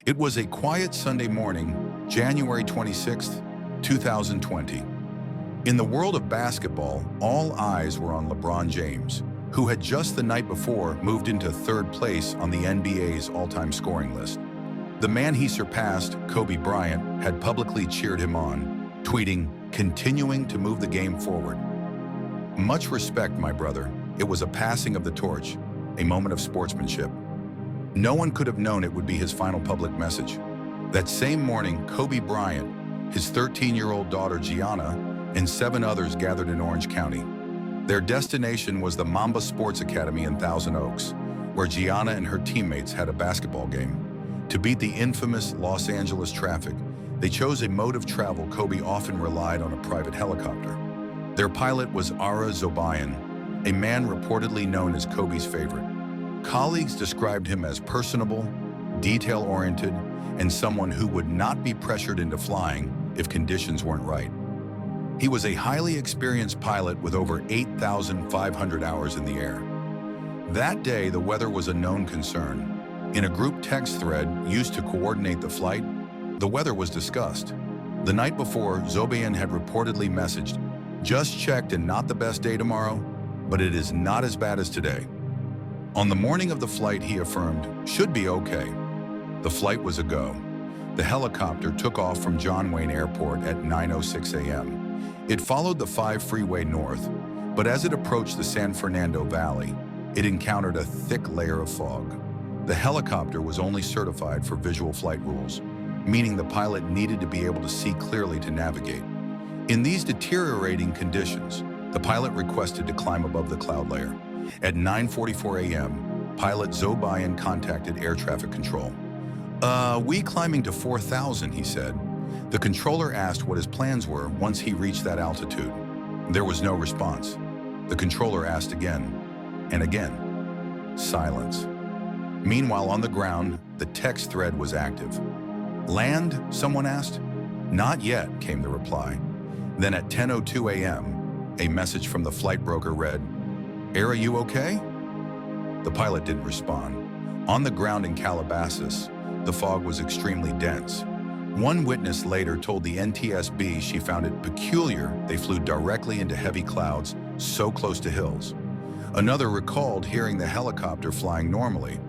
It was a quiet Sunday morning, January 26, 2020. In the world of basketball, all eyes were on LeBron James, who had just the night before moved into third place on the NBA's all-time scoring list. The man he surpassed, Kobe Bryant, had publicly cheered him on, tweeting, "Continuing to move the game forward." Much respect, my brother. It was a passing of the torch, a moment of sportsmanship. No one could have known it would be his final public message. That same morning, Kobe Bryant, his 13-year-old daughter Gianna, and 7 others gathered in Orange County. Their destination was the Mamba Sports Academy in Thousand Oaks, where Gianna and her teammates had a basketball game. To beat the infamous Los Angeles traffic, they chose a mode of travel Kobe often relied on: a private helicopter. Their pilot was Ara Zobayan, a man reportedly known as Kobe's favorite. Colleagues described him as personable, detail-oriented, and someone who would not be pressured into flying if conditions weren't right. He was a highly experienced pilot with over 8,500 hours in the air. That day, the weather was a known concern. In a group text thread used to coordinate the flight, the weather was discussed. The night before, Zobayan had reportedly messaged, "Just checked and not the best day tomorrow, but it is not as bad as today." On the morning of the flight, he affirmed, "Should be okay." The flight was a go. The helicopter took off from John Wayne Airport at 9:06 a.m. It followed the 5 freeway north, but as it approached the San Fernando Valley, it encountered a thick layer of fog. The helicopter was only certified for visual flight rules, meaning the pilot needed to be able to see clearly to navigate. In these deteriorating conditions, the pilot requested to climb above the cloud layer. At 9:44 a.m., pilot Zobayan contacted air traffic control. We climbing to 4,000, he said. The controller asked what his plans were once he reached that altitude. There was no response. The controller asked again, and again. Silence. Meanwhile, on the ground, the text thread was active. "Land?" someone asked. "Not yet," came the reply. Then at 10:02 a.m., a message from the flight broker read, "Are you okay?" The pilot didn't respond. On the ground in Calabasas, the fog was extremely dense. One witness later told the NTSB she found it peculiar they flew directly into heavy clouds so close to hills. Another recalled hearing the helicopter flying normally.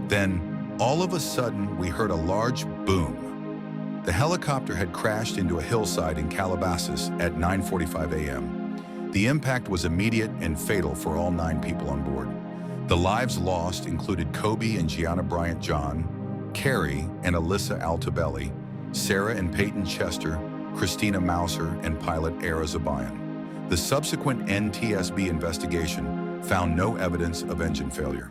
Then, all of a sudden, we heard a large boom. The helicopter had crashed into a hillside in Calabasas at 9:45 a.m. The impact was immediate and fatal for all 9 people on board. The lives lost included Kobe and Gianna Bryant John, Carrie and Alyssa Altobelli, Sarah and Peyton Chester, Christina Mouser, and pilot Ara Zobayan. The subsequent NTSB investigation found no evidence of engine failure.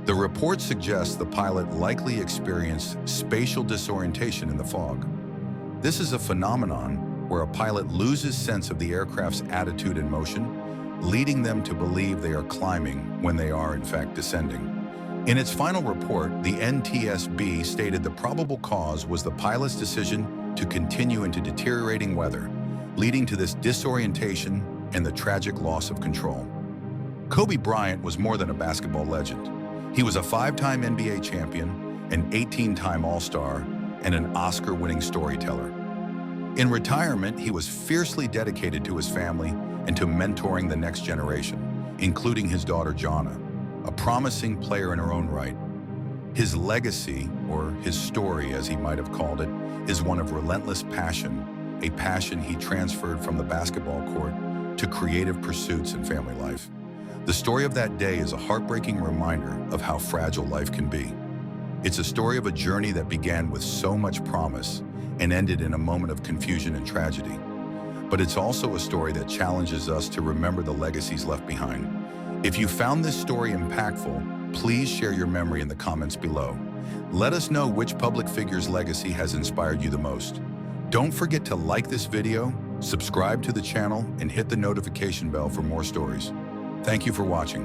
The report suggests the pilot likely experienced spatial disorientation in the fog. This is a phenomenon where a pilot loses sense of the aircraft's attitude and motion, leading them to believe they are climbing when they are in fact descending. In its final report, the NTSB stated the probable cause was the pilot's decision to continue into deteriorating weather, leading to this disorientation and the tragic loss of control. Kobe Bryant was more than a basketball legend. He was a 5-time NBA champion, an 18-time All-Star, and an Oscar-winning storyteller. In retirement, he was fiercely dedicated to his family and to mentoring the next generation, including his daughter Gianna, a promising player in her own right. His legacy, or his story as he might have called it, is one of relentless passion, a passion he transferred from the basketball court to creative pursuits and family life. The story of that day is a heartbreaking reminder of how fragile life can be. It's a story of a journey that began with so much promise and ended in a moment of confusion and tragedy. But it's also a story that challenges us to remember the legacies left behind. If you found this story impactful, please share your memory in the comments below. Let us know which public figure's legacy has inspired you the most. Don't forget to like this video, subscribe to the channel, and hit the notification bell for more stories. Thank you for watching.